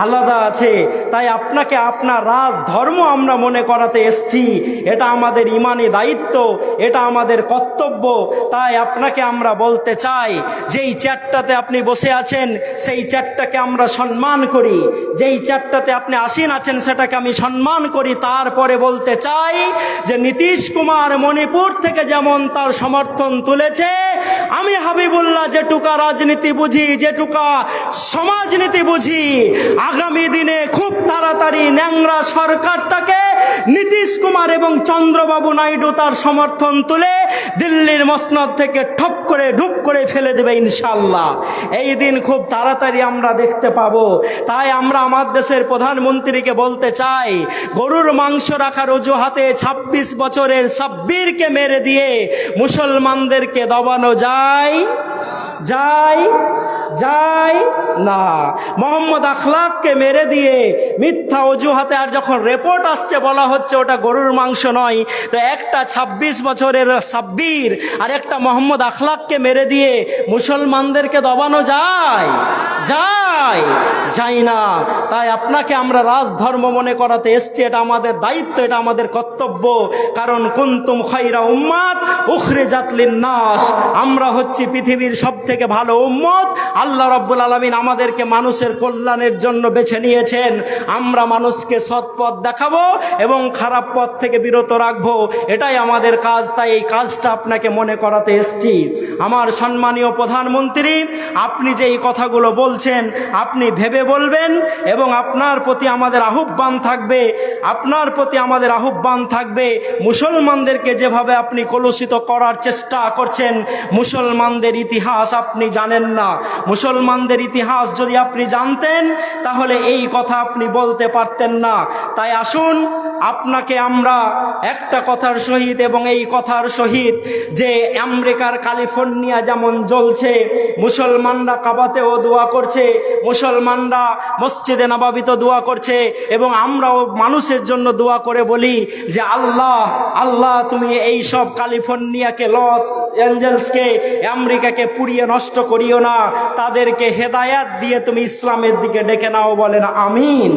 Speaker 1: আলাদা আছে। তাই আপনাকে আপনার রাজ ধর্ম আমরা মনে করাতে এসছি, এটা আমাদের ইমানি দায়িত্ব, এটা আমাদের কর্তব্য। তাই আপনাকে আমরা বলতে চাই, যেই চেয়ারটাতে আপনি বসে আছেন সেই চেয়ারটাকে আমরা সম্মান করি, যেই চেয়ারটাতে আপনি আসীন আছেন সেটাকে আমি সম্মান করি। তারপরে বলতে চাই যে নীতিশ কুমার মণিপুর থেকে যেমন তার সমর্থন তুলেছে, আমি হাবিবুল্লাহ যেটুকা রাজনীতি বুঝি, যেটুকা সমাজনীতি বুঝি, আগামী দিনে খুব তাড়াতাড়ি ন্যাংরা সরকারটাকে নীতিশ কুমার এবং চন্দ্রবাবু নাইডু তার সমর্থন তুলে দিল্লির মসনদ থেকে ঠপ করে ঢুপ করে ফেলে দেবে ইনশাল্লাহ। এই দিন খুব তাড়াতাড়ি আমরা দেখতে পাবো। তাই আমরা আমার দেশের প্রধানমন্ত্রীকে বলতে চাই, গরুর মাংস রাখার অজুহাতে 26 বছরের সাব্বিরকে মেরে দিয়ে মুসলমানদেরকে দবানো যায় না। মোহাম্মদ আখলাককে মেরে দিয়ে মিথ্যা অজুহাতে, আর যখন রিপোর্ট আসছে বলা হচ্ছে ওটা গরুর মাংস নয়, তো একটা 26 বছরের সাব্বির আর একটা মোহাম্মদ আখলাককে মেরে দিয়ে মুসলমানদেরকে দবানো যায় না। তাই আপনাকে আমরা রাজধর্ম মনে করাতে এসছি, এটা আমাদের দায়িত্ব, এটা আমাদের কর্তব্য। কারণ কুনতুম খায়রা উম্মাত উখরিজাত লিন-নাস, আমরা হচ্ছি পৃথিবীর সবথেকে ভালো উম্মত। আল্লাহ রাব্বুল আলামিন আমাদেরকে মানুষের কল্যাণের জন্য বেছে নিয়েছেন। আমরা মানুষকে সৎ পথ দেখাবো এবং খারাপ পথ থেকে বিরত রাখবো, এটাই আমাদের কাজ। তাই এই কাজটা আপনাকে মনে করাতে এসছি। আমার সম্মানীয় প্রধানমন্ত্রী, আপনি যে এই কথাগুলো বলছেন আপনি ভেবে বলবেন, এবং আপনার প্রতি আমাদের আহ্বান থাকবে মুসলমানদেরকে যেভাবে আপনি কলুষিত করার চেষ্টা করছেন। মুসলমানদের ইতিহাস আপনি জানেন না। মুসলমানদের ইতিহাস যদি আপনি জানতেন তাহলে এই কথা আপনি বলতে পারতেন না। তাই আসুন, আপনাকে আমরা একটা কথার সহিত, এবং এই কথার সহিত যে আমেরিকার ক্যালিফোর্নিয়া যেমন জ্বলছে, মুসলমানরা কাবাতেও দোয়া করছে, মুসলমানরা মসজিদে নববীতে দোয়া করছে, এবং আমরাও মানুষের জন্য দোয়া করে বলি যে আল্লাহ তুমি এই সব ক্যালিফোর্নিয়াকে, লস অ্যাঞ্জেলসকে, আমেরিকাকে পুড়িয়ে নষ্ট করিও না, তাদেরকে হেদায়াত দিয়ে তুমি ইসলামের দিকে ডেকে নাও। বলেন আমিন।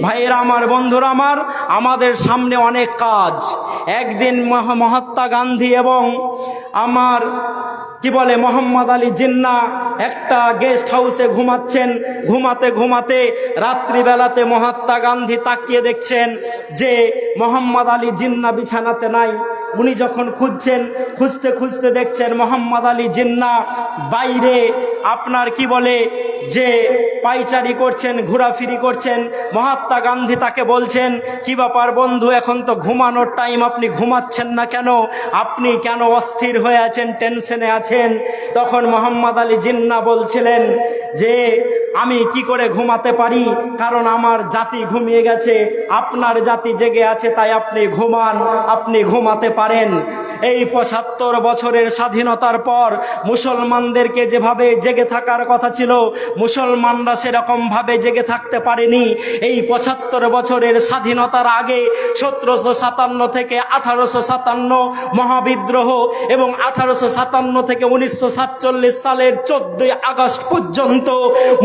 Speaker 1: ভাইয়েরা আমার, বন্ধুরা আমার, আমাদের সামনে অনেক কাজ। একদিন মহাত্মা গান্ধী এবং মোহাম্মদ আলী জিন্নাহ একটা গেস্ট হাউসে ঘুমাচ্ছেন। ঘুমাতে রাত্রিবেলাতে মহাত্মা গান্ধী তাকিয়ে দেখছেন যে মোহাম্মদ আলী জিন্নাহ বিছানাতে নাই। উনি যখন খুঁজতে দেখছেন মোহাম্মদ আলী জিন্নাহ বাইরে যে পাইচারি করছেন, ঘোরাফিরি করছেন। মহাত্মা গান্ধী তাকে বলছেন, কি ব্যাপার বন্ধু, এখন তো ঘুমানোর টাইম, আপনি ঘুমাচ্ছেন না কেন? আপনি কেন অস্থির হয়ে আছেন, টেনশনে আছেন? তখন মোহাম্মদ আলী জিন্নাহ বলছিলেন যে আমি কি করে ঘুমাতে পারি, কারণ আমার জাতি ঘুমিয়ে গেছে, আপনার জাতি জেগে আছে, তাই আপনি ঘুমান, আপনি ঘুমাতে পারেন। এই 75 বছরের স্বাধীনতার পর মুসলমানদেরকে যেভাবে জেগে থাকার কথা ছিল, মুসলমানরা সেরকম ভাবে জেগে থাকতে পারেনি। এই 75 বছরের স্বাধীনতার আগে 1757 থেকে 1857 মহাবিদ্রোহ, এবং 1857 থেকে 1947 সালের 14 আগস্ট পর্যন্ত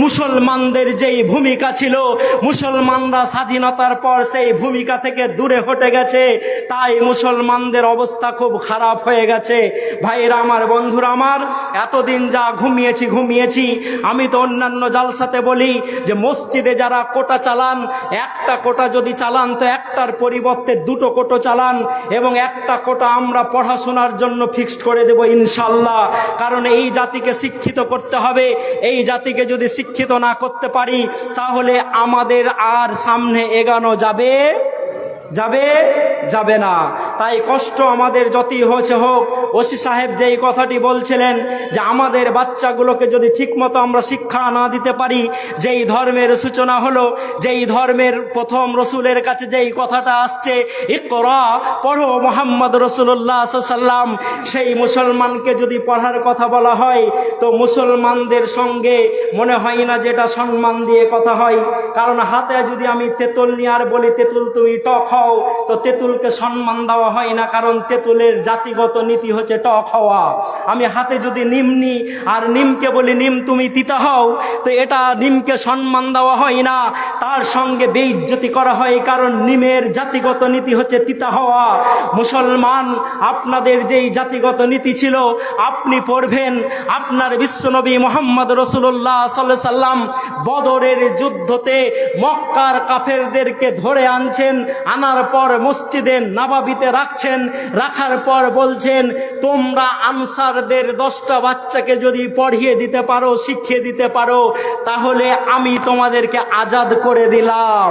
Speaker 1: মুসলমানদের যেই ভূমিকা ছিল, মুসলমানরা স্বাধীনতার পর সেই ভূমিকা থেকে দূরে হটে গেছে। তাই মুসলমানদের অবস্থা খুব খারাপ হয়ে গেছে। ভাইরা আমার, বন্ধুরা আমার, এতদিন যা ঘুমিয়েছি, আমি তো অন্যান্য জালসাতে বলি যে মসজিদে যারা কোটা চালান, একটা কোটা যদি চালান তো একটার পরিবর্তে 2টো কোটা চালান, এবং একটা কোটা আমরা পড়াশোনার জন্য ফিক্সড করে দেব ইনশাল্লাহ। কারণ এই জাতিকে শিক্ষিত করতে হবে। এই জাতিকে যদি শিক্ষিত না করতে পারি তাহলে আমাদের আর সামনে এগানো যাবে না। তাই কষ্ট আমাদের যতই হয়েছে হোক, ওসি সাহেব যেই কথাটি বলছিলেন যে আমাদের বাচ্চাগুলোকে যদি ঠিকমতো আমরা শিক্ষা না দিতে পারি, যেই ধর্মের সূচনা হলো, যেই ধর্মের প্রথম রসুলের কাছে যেই কথাটা আসছে ইকরা, পড়ো মুহাম্মদ রাসূলুল্লাহ সাল্লাল্লাহু আলাইহি ওয়াসাল্লাম, সেই মুসলমানকে যদি পড়ার কথা বলা হয় তো মুসলমানদের সঙ্গে মনে হয় না যেটা সম্মান দিয়ে কথা হয়। কারণ হাতে যদি আমি তেঁতুল নিয়ে আর বলি তেঁতুল তুমি টক হও, তো তেঁতুলকে সম্মান দেওয়া হয় না, কারণ তেঁতুলের জাতিগত নীতি হচ্ছে টক হওয়া। আমি হাতে যদি নিম নিই আর নিমকে বলি নিম তুমি তিতা হও, তো এটা নিমকে সম্মান দেওয়া হয় না, তার সঙ্গে বেইজ্জতি করা হয়, কারণ নিমের জাতিগত নীতি হচ্ছে তিতা হওয়া। মুসলমান, আপনাদের যেই জাতিগত নীতি ছিল আপনি পড়বেন, আপনার বিশ্বনবী মুহাম্মদ রাসূলুল্লাহ সাল্লাল্লাহু আলাইহি সাল্লাম বদরের যুদ্ধতে মক্কার কাফেরদেরকে ধরে আনছেন, আনার পর মসজিদে নববীতে রাখছেন, রাখার পর বলছেন তোমরা আনসারদের 10টা বাচ্চাকে যদি পড়িয়ে দিতে পারো, শিখিয়ে দিতে পারো, তাহলে আমি তোমাদেরকে আজাদ করে দিলাম।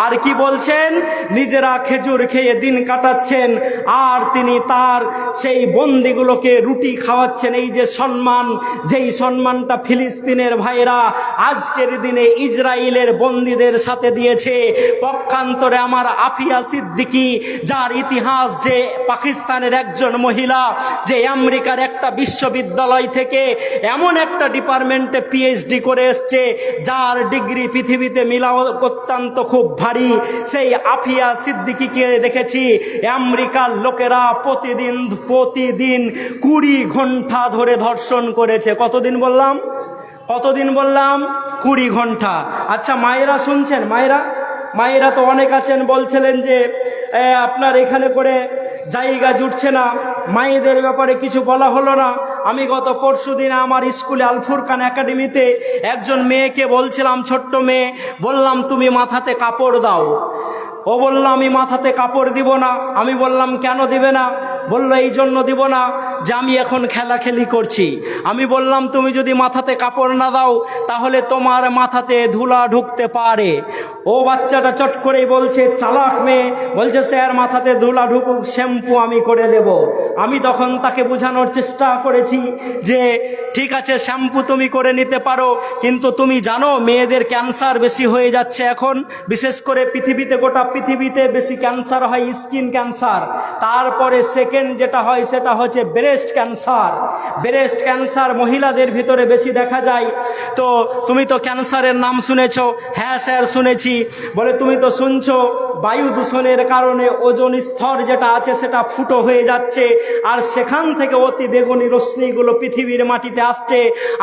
Speaker 1: আর কি বলছেন, নিজেরা খেজুর খেয়ে দিন কাটাচ্ছেন আর তিনি তার সেই বন্দিগুলোকে রুটি খাওয়াচ্ছেন। এই যে সম্মান, যেই সম্মানটা ফিলিস্তিনের ভাইরা আজকের দিনে ইসরায়েলের বন্দীদের সাথে দিয়েছে। পক্ষান্তরে আমার আফিয়া সিদ্দিকী, যার ইতিহাস যে পাকিস্তানের একজন মহিলা যে আমেরিকার একটা বিশ্ববিদ্যালয় থেকে এমন একটা ডিপার্টমেন্টে পিএইচডি করে এসছে যার ডিগ্রি পৃথিবীতে মিলাও অত্যন্ত খুব ভারী, সেই আফিয়া সিদ্দিকীকে দেখেছি আমেরিকার লোকেরা প্রতিদিন 20 ঘন্টা ধরে ধর্ষণ করেছে। কতদিন বললাম? 20 ঘন্টা। আচ্ছা মায়েরা শুনছেন? মায়েরা তো অনেক আছেন, বলছিলেন যে আপনার এখানে করে জায়গা জুটছে না, মায়েদের ব্যাপারে কিছু বলা হলো না। আমি গত পরশুদিন আমার স্কুলে আল ফুরকান একাডেমিতে একজন মেয়েকে বলছিলাম, ছোট্ট মেয়ে, বললাম তুমি মাথাতে কাপড় দাও। ও বলল আমি মাথাতে কাপড় দিব না। আমি বললাম কেন দিবে না? বলল এই জন্য দিব না যে আমি এখন খেলাখেলি করছি। আমি বললাম তুমি যদি মাথাতে কাপড় না দাও তাহলে তোমার মাথাতে ধুলা ঢুকতে পারে। ও বাচ্চাটা চট করেই বলছে, চালাক মেয়ে, বলছে স্যার মাথাতে ধুলা ঢুকুক, শ্যাম্পু আমি করে দেব। আমি তখন তাকে বোঝানোর চেষ্টা করেছি যে ঠিক আছে শ্যাম্পু তুমি করে নিতে পারো, কিন্তু তুমি জানো মেয়েদের ক্যান্সার বেশি হয়ে যাচ্ছে এখন, বিশেষ করে পৃথিবীতে, গোটা পৃথিবীতে বেশি ক্যান্সার হয় স্কিন ক্যান্সার, তারপরে সেকেন্ড যেটা হয় সেটা হচ্ছে ব্রেস্ট ক্যান্সার। ব্রেস্ট ক্যান্সার মহিলাদের ভিতরে বেশি দেখা যায়। তো তুমি তো ক্যান্সারের নাম শুনেছো? হ্যাঁ স্যার শুনেছি। বলে তুমি তো শুনছো বায়ু দূষণের কারণে ওজোন স্তর যেটা আছে সেটা ফুটো হয়ে যাচ্ছে, আর সেখান থেকে অতি বেগুনি রশ্মিগুলো পৃথিবীর মাটিতে আসছে,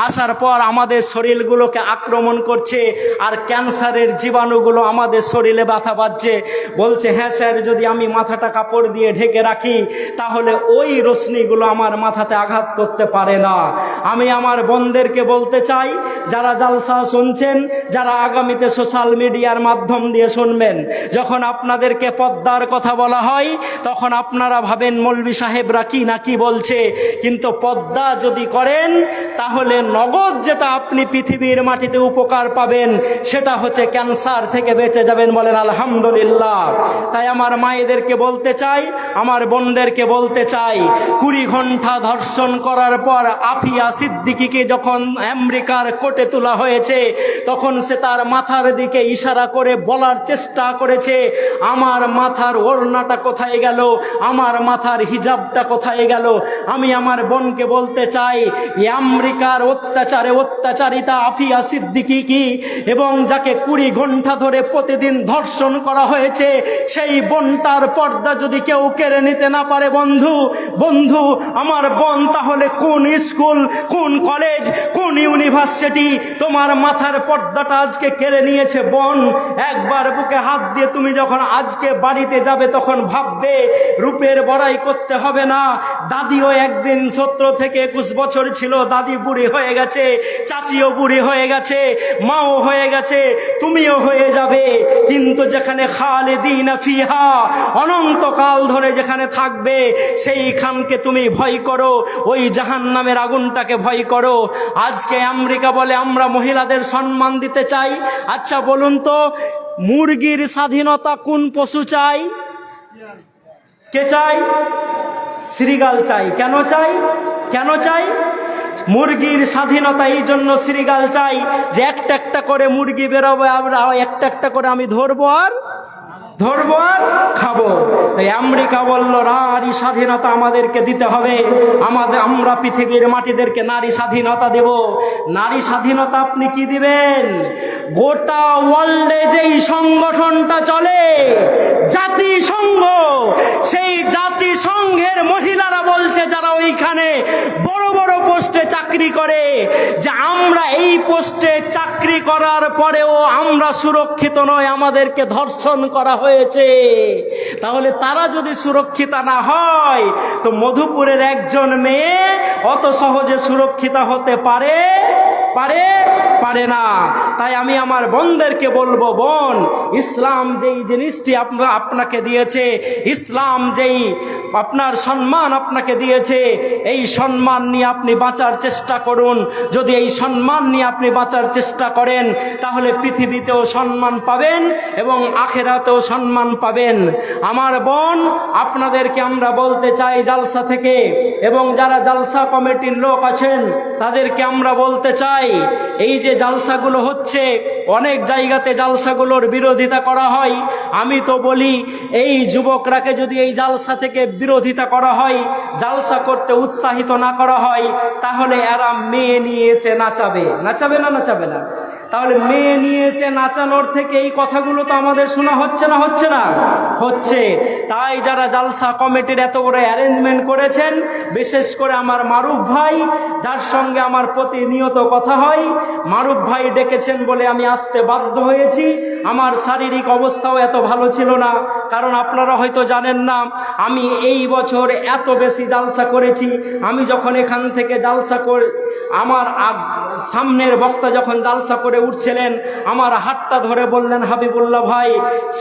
Speaker 1: আসার পর আমাদের শরীরগুলোকে আক্রমণ করছে, আর ক্যান্সারের জীবাণুগুলো আমাদের শরীরে ব্যথা পাচ্ছে। বলছে হ্যাঁ স্যার, যদি আমি মাথাটা কাপড় দিয়ে ঢেকে রাখি তাহলে ওই রশ্মিগুলো আমার মাথাতে আঘাত করতে পারে না। আমি আমার বোনদেরকে বলতে চাই, যারা জালসা শুনছেন, যারা আগামীতে সোশ্যাল মিডিয়ার মাধ্যম দিয়ে শুনবেন, যখন আপনাদেরকে পর্দার কথা বলা হয় তখন আপনারা ভাবেন মৌলভী সাহেবরা কি না কি বলছে, কিন্তু পর্দা যদি করেন তাহলে নগদ যেটা আপনি পৃথিবীর মাটিতে উপকার পাবেন সেটা হচ্ছে ক্যান্সার থেকে বেঁচে যাবেন। বলেন আলহামদুলিল্লাহ। তাই আমার মায়েদেরকে বলতে চাই, আমার বোনদেরকে বলতে চাই, 20 ঘন্টা ধর্ষণ করার পর আফিয়া সিদ্দিকীকে যখন আমেরিকার কোর্টে তোলা হয়েছে তখন সে তার মাথার দিকে ইশারা করে বলার চেষ্টা করেছে, আমার মাথার ওড়নাটা কোথায় গেল, আমার মাথার হিজাবটা কোথায় গেল। আমি আমার বোনকে বলতে চাই, আমেরিকার অত্যাচারে অত্যাচারিতা আফিয়া সিদ্দিকী কি, এবং যাকে 20 ঘন্টা ধরে প্রতিদিন ধর্ষণ করা হয়েছে, সেই বোনটার পর্দা যদি কেউ কেড়ে নিতে না পারে, বন্ধু আমার বোন তাহলে কোন স্কুল, কোন কলেজ, কোন ইউনিভার্সিটি তোমার মাথার পর্দাটা আজকে কেড়ে নিয়েছে? বোন, একবার বুকে হাত দিয়ে তুমি যখন আজকে বাড়িতে যাবে তখন ভাববে রূপের বড়াই করতে হবে না। দাদিও একদিন 17 থেকে 21 বছর ছিল, দাদি বুড়ি হয়ে গেছে, চাচিও বুড়ি হয়ে গেছে, মাও হয়ে গেছে, তুমিও হয়ে যাবে। কিন্তু যেখানে খালিদিনা ফিহা, অনন্তকাল ধরে যেখানে থাকবে, সেইখানকে তুমি ভয় করো, ওই জাহান্নামের আগুনটাকে ভয় করো। আজকে আমেরিকা বলে আমরা মহিলাদের সম্মান দিতে চাই। আচ্ছা বলুন তো, মুরগির স্বাধীনতা কোন পশু চাই? কে চাই? শ্রীগাল চাই। কেন চাই? কেন চাই? মুরগির স্বাধীনতা এই জন্য শ্রীগাল চাই যে একটা একটা করে মুরগি বেরোবে, আমরা একটা একটা করে আমি ধরবো আর খাবো। তাই আমেরিকা বলল নারী স্বাধীনতা আমাদেরকে দিতে হবে, আমরা পৃথিবীর মাটিদেরকে নারী স্বাধীনতা দেব। নারী স্বাধীনতা আপনি কি দিবেন? গোটা ওয়ার্ল্ডে যেই সংগঠনটা চলে জাতিসংঘ, সেই জাতিসংঘের মহিলারা বলছে যারা ওইখানে বড় বড় পোস্টে চাকরি করে যে আমরা এই পোস্টে চাকরি করার পরেও আমরা সুরক্ষিত নয়, আমাদেরকে ধর্ষণ করা হয়েছে। তাহলে তারা যদি সুরক্ষিত না হয় তো মধুপুরের একজন মেয়ে অত সহজে সুরক্ষিত হতে পারে না। তাই আমি আমার বোনদেরকে বলবো, বোন, ইসলাম যেই জিনিসটি আপনাকে দিয়েছে, ইসলাম যেই আপনার সম্মান আপনাকে দিয়েছে, এই সম্মান নিয়ে আপনি বাঁচার চেষ্টা করুন। যদি এই সম্মান নিয়ে আপনি বাঁচার চেষ্টা করেন তাহলে পৃথিবীতেও সম্মান পাবেন এবং আখেরাতেও সম্মান পাবেন। আমার বোন, আপনাদেরকে আমরা বলতে চাই জালসা থেকে, এবং যারা জালসা কমিটির লোক আছেন তাদেরকে আমরা বলতে চাই, এই যে জালসাগুলো হচ্ছে, অনেক জায়গাতে জালসাগুলোর বিরোধিতা করা হয়। আমি তো বলি এই যুবকরাকে যদি এই জালসা থেকে বিরোধিতা করা হয়, জালসা করতে উৎসাহিত না করা হয়, তাহলে এরা মেয়ে নিয়ে এসে নাচাবে না? তাহলে মেয়ে নিয়ে এসে নাচানোর থেকে এই কথাগুলো তো আমাদের শোনা হচ্ছে না? হচ্ছে। তাই যারা জালসা কমিটির এত বড় অ্যারেঞ্জমেন্ট করেছেন, বিশেষ করে আমার মারুফ ভাই, যার সঙ্গে আমার প্রতিনিয়ত কথা হয়, মারুফ ভাই ডেকেছেন বলে আমি আসতে বাধ্য হয়েছি। আমার শারীরিক অবস্থাও এত ভালো ছিল না, কারণ আপনারা হয়তো জানেন না আমি এই বছর এত বেশি জালসা করেছি। আমি যখন এখান থেকে জালসা করে, আমার সামনের বক্তা যখন জালসা করে উঠছিলেন, আমার হাতটা ধরে বললেন, হাবিবুল্লাহ ভাই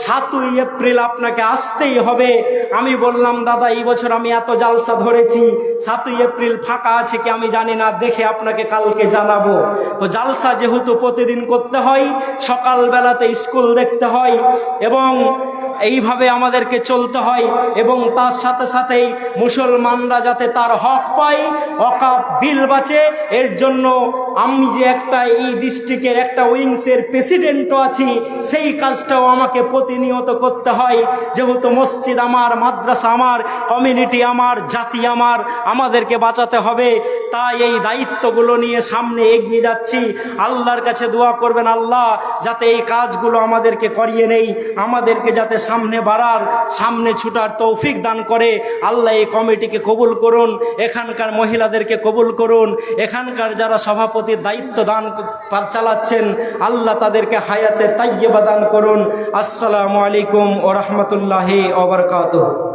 Speaker 1: 7ই এপ্রিল আপনাকে আসতেই হবে। আমি বললাম, দাদা এই বছর আমি এত জালসা ধরেছি, 7ই এপ্রিল ফাঁকা আছে কি আমি জানি না, দেখে আপনাকে কালকে জানাবো। তো জালসা যেহেতু প্রতিদিন করতে হয়, সকালবেলাতে স্কুল দেখতে হয় এবং এইভাবে আমাদেরকে চলতে হয়, এবং তার সাথে সাথেই মুসলমানরা যাতে তার হক পায়, ওয়াকফ বিল বাঁচে, এর জন্য আমি যে একটা এই ডিস্ট্রিক্টের একটা উইংসের প্রেসিডেন্টও আছি, সেই কাজটাও আমাকে প্রতিনিয়ত করতে হয়। যেহেতু মসজিদ আমার, মাদ্রাসা আমার, কমিউনিটি আমার, জাতি আমার, আমাদেরকে বাঁচাতে হবে। তাই এই দায়িত্বগুলো নিয়ে সামনে এগিয়ে যাচ্ছি। আল্লাহর কাছে দোয়া করবেন, আল্লাহ যাতে এই কাজগুলো আমাদেরকে করিয়ে নেই, আমাদেরকে যাতে সামনে বাড়ার, সামনে ছুটার তৌফিক দান করে। আল্লাহ এই কমিটিকে কবুল করুন, এখানকার মহিলাদেরকে কবুল করুন, এখানকার যারা সভাপতির দায়িত্ব দান চালাচ্ছেন, আল্লাহ তাদেরকে হায়াতে তাইয়্যিবা দান করুন। আসসালামু আলাইকুম ওয়া রাহমাতুল্লাহি ওয়া বারাকাতুহু।